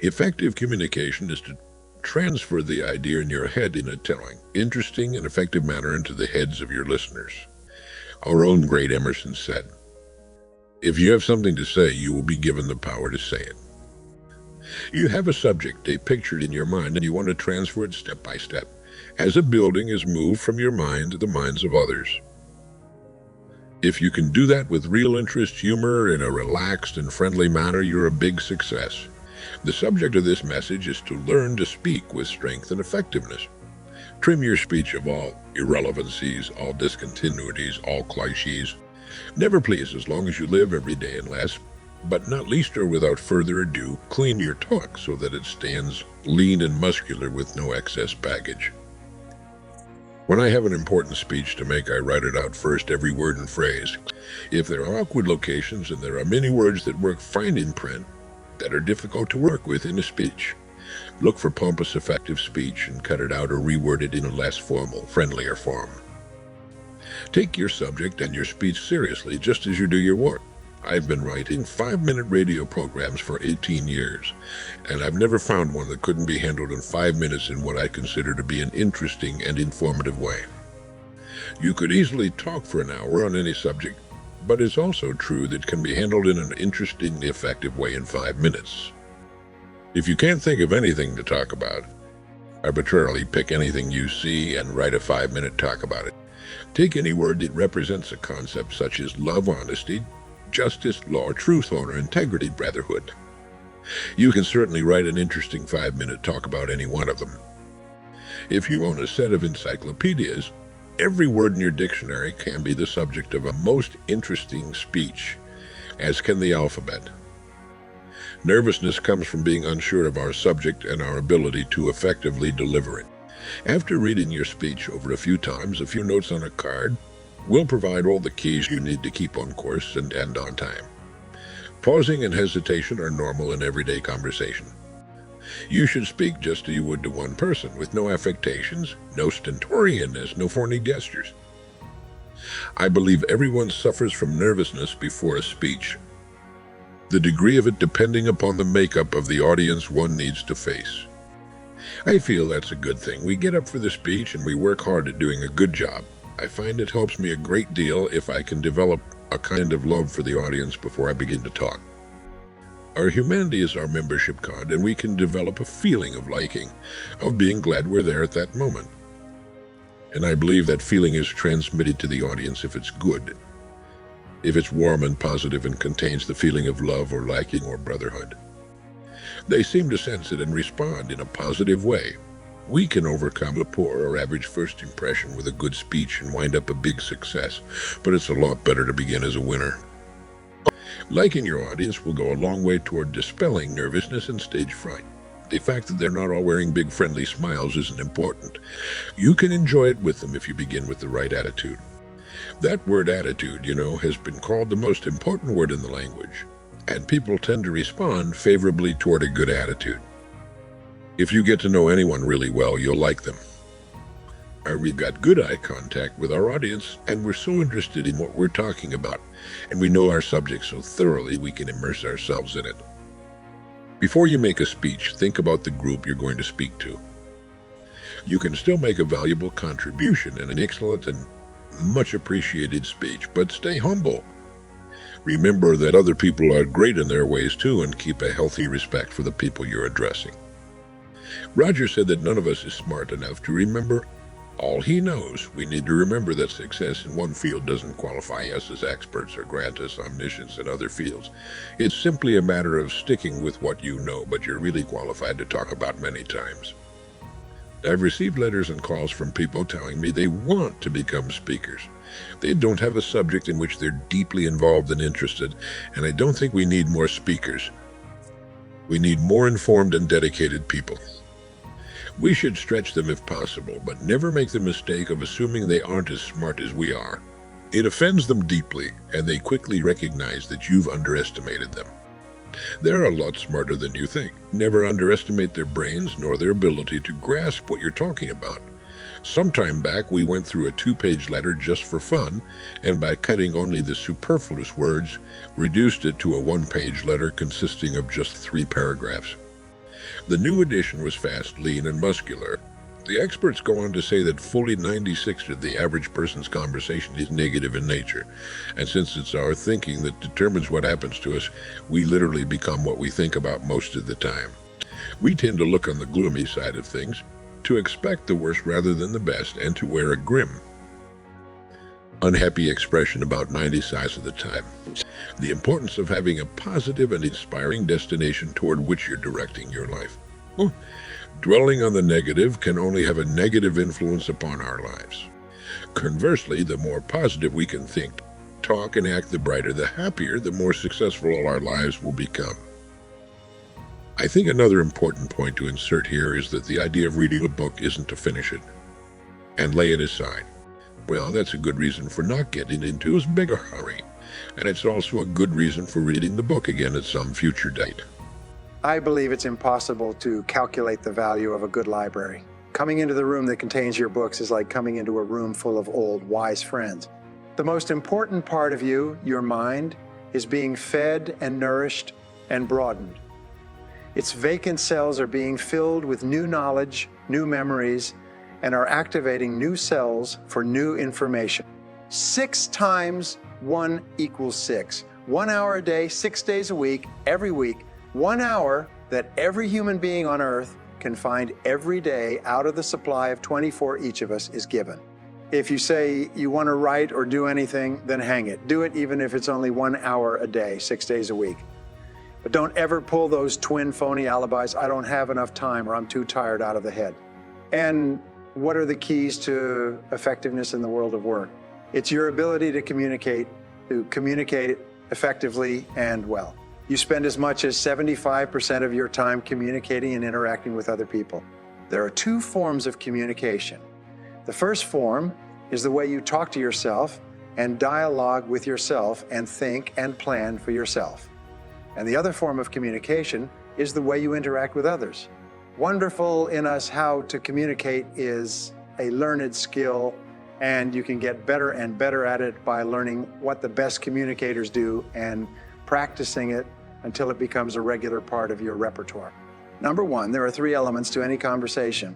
Effective communication is to transfer the idea in your head in a telling, interesting, and effective manner into the heads of your listeners. Our own great Emerson said, "If you have something to say, you will be given the power to say it." You have a subject, a picture in your mind, and you want to transfer it step by step, as a building is moved from your mind to the minds of others. If you can do that with real interest, humor, in a relaxed and friendly manner, you're a big success. The subject of this message is to learn to speak with strength and effectiveness. Trim your speech of all irrelevancies, all discontinuities, all cliches. Never, please, as long as you live, every day, and last but not least or without further ado, clean your talk so that it stands lean and muscular with no excess baggage. When I have an important speech to make, I write it out first, every word and phrase. If there are awkward locations and there are many words that work fine in print that are difficult to work with in a speech, look for pompous, effective speech and cut it out or reword it in a less formal, friendlier form. Take your subject and your speech seriously, just as you do your work. I've been writing 5-minute radio programs for 18 years, and I've never found one that couldn't be handled in 5 minutes in what I consider to be an interesting and informative way. You could easily talk for an hour on any subject, but it's also true that it can be handled in an interesting, effective way in 5 minutes. If you can't think of anything to talk about, arbitrarily pick anything you see and write a 5-minute talk about it. Take any word that represents a concept such as love, honesty, justice, law, truth, honor, integrity, brotherhood. You can certainly write an interesting 5-minute talk about any one of them. If you own a set of encyclopedias, every word in your dictionary can be the subject of a most interesting speech, as can the alphabet. Nervousness comes from being unsure of our subject and our ability to effectively deliver it. After reading your speech over a few times, a few notes on a card will provide all the keys you need to keep on course and end on time. Pausing and hesitation are normal in everyday conversation. You should speak just as you would to one person, with no affectations, no stentorianness, no phony gestures. I believe everyone suffers from nervousness before a speech, the degree of it depending upon the makeup of the audience one needs to face. I feel that's a good thing. We get up for the speech and we work hard at doing a good job. I find it helps me a great deal if I can develop a kind of love for the audience before I begin to talk. Our humanity is our membership card, and we can develop a feeling of liking, of being glad we're there at that moment. And I believe that feeling is transmitted to the audience if it's good, if it's warm and positive and contains the feeling of love or liking or brotherhood. They seem to sense it and respond in a positive way. We can overcome a poor or average first impression with a good speech and wind up a big success, but it's a lot better to begin as a winner. Liking your audience will go a long way toward dispelling nervousness and stage fright. The fact that they're not all wearing big friendly smiles isn't important. You can enjoy it with them if you begin with the right attitude. That word attitude, has been called the most important word in the language, and people tend to respond favorably toward a good attitude. If you get to know anyone really well, you'll like them. We've got good eye contact with our audience, and we're so interested in what we're talking about, and we know our subject so thoroughly we can immerse ourselves in it. Before you make a speech, think about the group you're going to speak to. You can still make a valuable contribution in an excellent and much appreciated speech, but stay humble. Remember that other people are great in their ways too, and keep a healthy respect for the people you're addressing. Roger said that none of us is smart enough to remember all he knows. We need to remember that success in one field doesn't qualify us as experts or grant us omniscience in other fields. It's simply a matter of sticking with what you know, but you're really qualified to talk about many times. I've received letters and calls from people telling me they want to become speakers. They don't have a subject in which they're deeply involved and interested, and I don't think we need more speakers. We need more informed and dedicated people. We should stretch them if possible, but never make the mistake of assuming they aren't as smart as we are. It offends them deeply, and they quickly recognize that you've underestimated them. They're a lot smarter than you think. Never underestimate their brains nor their ability to grasp what you're talking about. Some time back, we went through a 2-page letter just for fun, and by cutting only the superfluous words, reduced it to a 1-page letter consisting of just 3 paragraphs. The new edition was fast, lean, and muscular. The experts go on to say that fully 96% of the average person's conversation is negative in nature. And since it's our thinking that determines what happens to us, we literally become what we think about most of the time. We tend to look on the gloomy side of things, to expect the worst rather than the best, and to wear a grim, unhappy expression about 90% of the time. The importance of having a positive and inspiring destination toward which you're directing your life. Dwelling on the negative can only have a negative influence upon our lives. Conversely, the more positive we can think, talk, and act, the brighter, the happier, the more successful our lives will become. I think another important point to insert here is that the idea of reading a book isn't to finish it and lay it aside. Well, that's a good reason for not getting into as big a hurry. And it's also a good reason for reading the book again at some future date. I believe it's impossible to calculate the value of a good library. Coming into the room that contains your books is like coming into a room full of old, wise friends. The most important part of you, your mind, is being fed and nourished and broadened. Its vacant cells are being filled with new knowledge, new memories, and are activating new cells for new information. 6 times 1 equals 6. 1 hour a day, 6 days a week, every week. 1 hour that every human being on earth can find every day out of the supply of 24 each of us is given. If you say you want to write or do anything, then hang it. Do it even if it's only 1 hour a day, 6 days a week. But don't ever pull those twin phony alibis, I don't have enough time or I'm too tired, out of the head. And what are the keys to effectiveness in the world of work? It's your ability to communicate effectively and well. You spend as much as 75% of your time communicating and interacting with other people. There are 2 forms of communication. The first form is the way you talk to yourself and dialogue with yourself and think and plan for yourself. And the other form of communication is the way you interact with others. Wonderful in us how to communicate is a learned skill, and you can get better and better at it by learning what the best communicators do and practicing it until it becomes a regular part of your repertoire. Number 1, there are 3 elements to any conversation.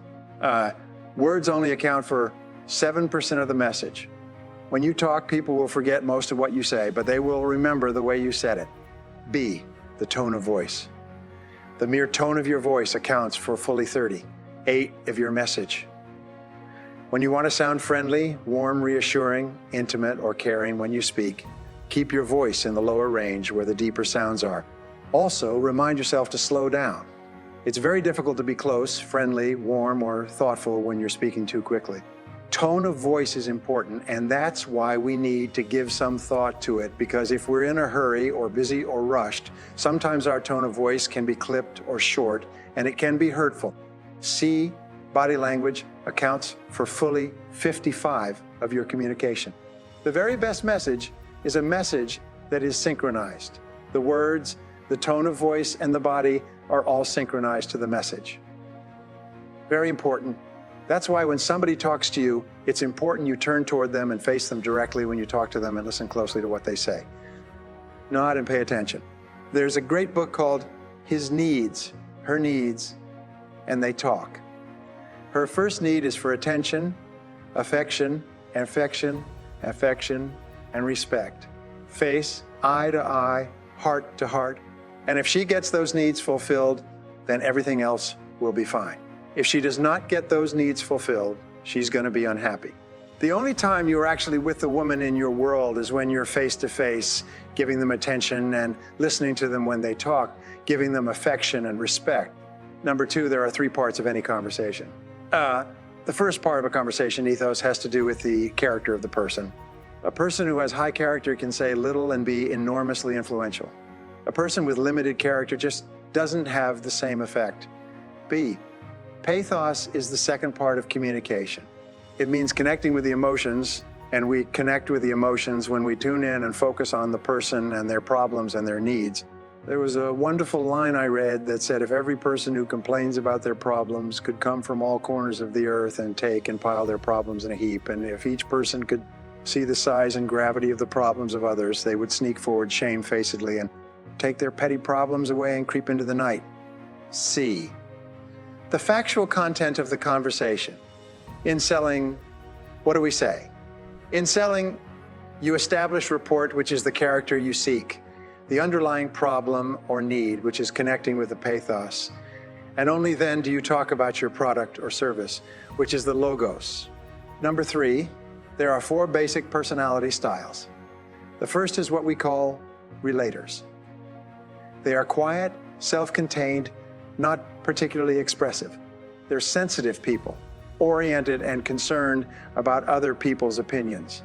Words only account for 7% of the message. When you talk, people will forget most of what you say, but they will remember the way you said it. B, the tone of voice. The mere tone of your voice accounts for fully 38 of your message. When you want to sound friendly, warm, reassuring, intimate, or caring when you speak, keep your voice in the lower range where the deeper sounds are. Also, remind yourself to slow down. It's very difficult to be close, friendly, warm, or thoughtful when you're speaking too quickly. Tone of voice is important, and that's why we need to give some thought to it, because if we're in a hurry or busy or rushed, sometimes our tone of voice can be clipped or short, and it can be hurtful. C, body language, accounts for fully 55 of your communication. The very best message is a message that is synchronized. The words, the tone of voice, and the body are all synchronized to the message. Very important. That's why when somebody talks to you, it's important you turn toward them and face them directly when you talk to them and listen closely to what they say. Nod and pay attention. There's a great book called His Needs, Her Needs, and they talk. Her first need is for attention, affection, and respect. Face, eye to eye, heart to heart. And if she gets those needs fulfilled, then everything else will be fine. If she does not get those needs fulfilled, she's going to be unhappy. The only time you're actually with the woman in your world is when you're face to face, giving them attention and listening to them when they talk, giving them affection and respect. Number 2, there are 3 parts of any conversation. The first part of a conversation ethos has to do with the character of the person. A person who has high character can say little and be enormously influential. A person with limited character just doesn't have the same effect. B, pathos is the second part of communication. It means connecting with the emotions, and we connect with the emotions when we tune in and focus on the person and their problems and their needs. There was a wonderful line I read that said, if every person who complains about their problems could come from all corners of the earth and take and pile their problems in a heap, and if each person could see the size and gravity of the problems of others, they would sneak forward shamefacedly and take their petty problems away and creep into the night. C, The factual content of the conversation. In selling, what do we say? In selling, you establish rapport, which is the character you seek, the underlying problem or need, which is connecting with the pathos. And only then do you talk about your product or service, which is the logos. Number 3, there are 4 basic personality styles. The first is what we call relators. They are quiet, self-contained, not particularly expressive. They're sensitive people, oriented and concerned about other people's opinions.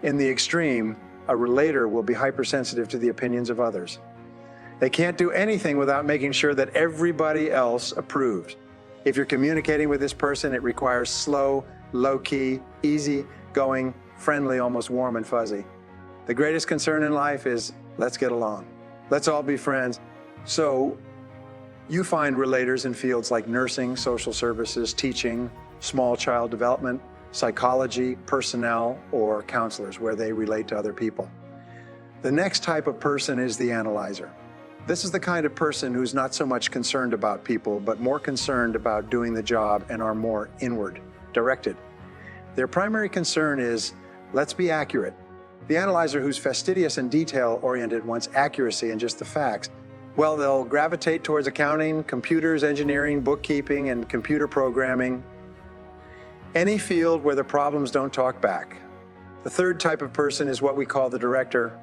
In the extreme, a relator will be hypersensitive to the opinions of others. They can't do anything without making sure that everybody else approves. If you're communicating with this person, it requires slow, low-key, easy-going, friendly, almost warm and fuzzy. The greatest concern in life is, let's get along. Let's all be friends. So you find relators in fields like nursing, social services, teaching, small child development, psychology, personnel, or counselors, where they relate to other people. The next type of person is the analyzer. This is the kind of person who's not so much concerned about people, but more concerned about doing the job and are more inward, directed. Their primary concern is, let's be accurate. The analyzer who's fastidious and detail-oriented wants accuracy and just the facts. Well, they'll gravitate towards accounting, computers, engineering, bookkeeping, and computer programming. Any field where the problems don't talk back. The third type of person is what we call the director.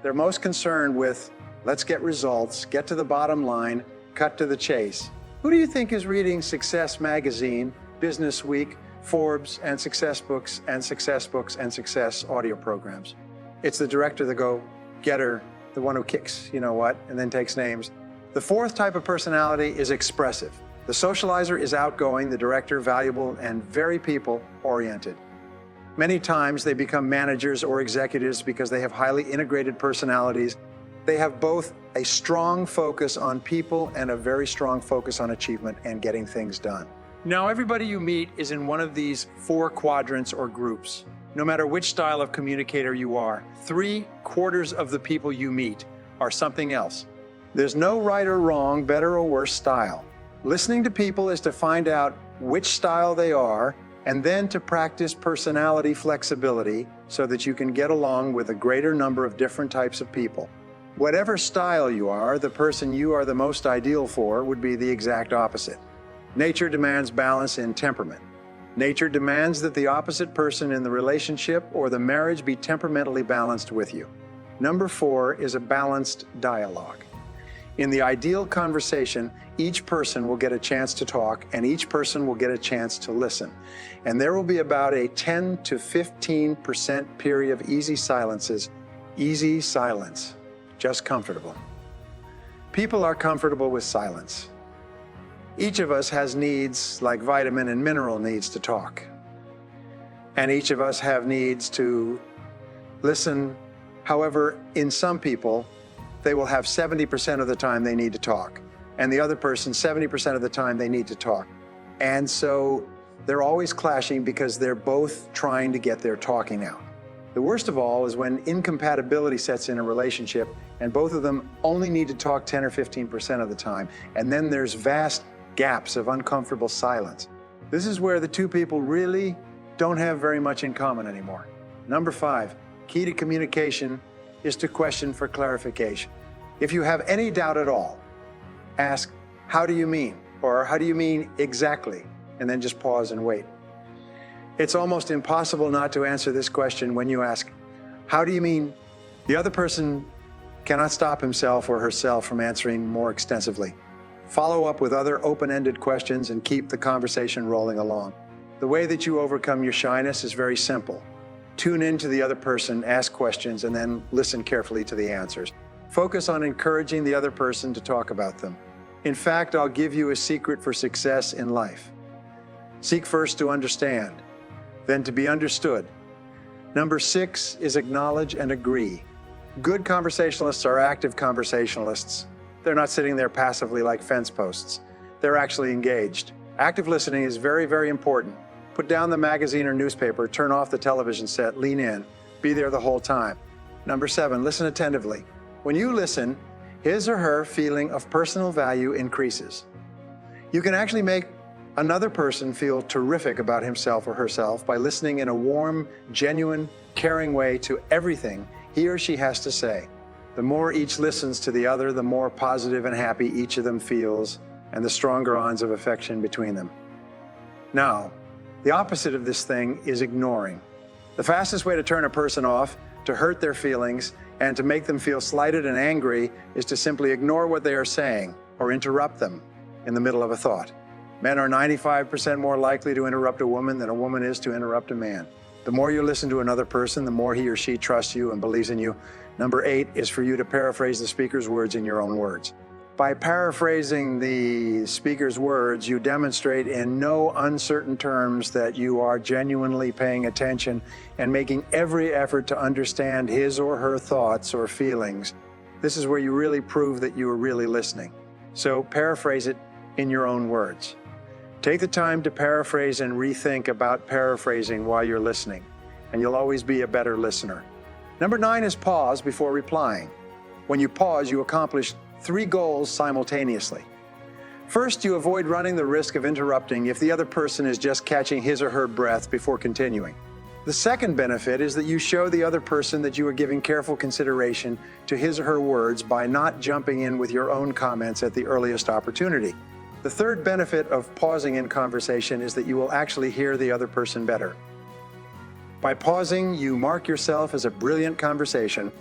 They're most concerned with, let's get results, get to the bottom line, cut to the chase. Who do you think is reading Success Magazine, Business Week, Forbes, and Success Books, and Success Books, and Success audio programs? It's the director, the go-getter, the one who kicks, you know what, and then takes names. The fourth type of personality is expressive. The socializer is outgoing, the director valuable, and very people-oriented. Many times they become managers or executives because they have highly integrated personalities. They have both a strong focus on people and a very strong focus on achievement and getting things done. Now, everybody you meet is in one of these 4 quadrants or groups. No matter which style of communicator you are, 3/4 of the people you meet are something else. There's no right or wrong, better or worse style. Listening to people is to find out which style they are and then to practice personality flexibility so that you can get along with a greater number of different types of people. Whatever style you are, the person you are the most ideal for would be the exact opposite. Nature demands balance in temperament. Nature demands that the opposite person in the relationship or the marriage be temperamentally balanced with you. Number 4 is a balanced dialogue. In the ideal conversation, each person will get a chance to talk and each person will get a chance to listen. And there will be about a 10 to 15% period of easy silences. Easy silence, just comfortable. People are comfortable with silence. Each of us has needs like vitamin and mineral needs to talk. And each of us have needs to listen. However, in some people, they will have 70% of the time they need to talk. And the other person, 70% of the time they need to talk. And so they're always clashing because they're both trying to get their talking out. The worst of all is when incompatibility sets in a relationship and both of them only need to talk 10 or 15% of the time. And then there's vast gaps of uncomfortable silence. This is where the 2 people really don't have very much in common anymore. Number 5, key to communication is to question for clarification. If you have any doubt at all, ask, how do you mean? Or how do you mean exactly? And then just pause and wait. It's almost impossible not to answer this question when you ask, how do you mean? The other person cannot stop himself or herself from answering more extensively. Follow up with other open-ended questions and keep the conversation rolling along. The way that you overcome your shyness is very simple. Tune in to the other person, ask questions, and then listen carefully to the answers. Focus on encouraging the other person to talk about them. In fact, I'll give you a secret for success in life. Seek first to understand, then to be understood. Number 6 is acknowledge and agree. Good conversationalists are active conversationalists. They're not sitting there passively like fence posts. They're actually engaged. Active listening is very, very important. Put down the magazine or newspaper, turn off the television set, lean in, be there the whole time. Number 7, listen attentively. When you listen, his or her feeling of personal value increases. You can actually make another person feel terrific about himself or herself by listening in a warm, genuine, caring way to everything he or she has to say. The more each listens to the other, the more positive and happy each of them feels, and the stronger bonds of affection between them. Now, the opposite of this thing is ignoring. The fastest way to turn a person off, to hurt their feelings, and to make them feel slighted and angry is to simply ignore what they are saying or interrupt them in the middle of a thought. Men are 95% more likely to interrupt a woman than a woman is to interrupt a man. The more you listen to another person, the more he or she trusts you and believes in you. Number 8 is for you to paraphrase the speaker's words in your own words. By paraphrasing the speaker's words, you demonstrate in no uncertain terms that you are genuinely paying attention and making every effort to understand his or her thoughts or feelings. This is where you really prove that you are really listening. So paraphrase it in your own words. Take the time to paraphrase and rethink about paraphrasing while you're listening, and you'll always be a better listener. Number 9 is pause before replying. When you pause, you accomplish 3 goals simultaneously. First, you avoid running the risk of interrupting if the other person is just catching his or her breath before continuing. The second benefit is that you show the other person that you are giving careful consideration to his or her words by not jumping in with your own comments at the earliest opportunity. The third benefit of pausing in conversation is that you will actually hear the other person better. By pausing, you mark yourself as a brilliant conversation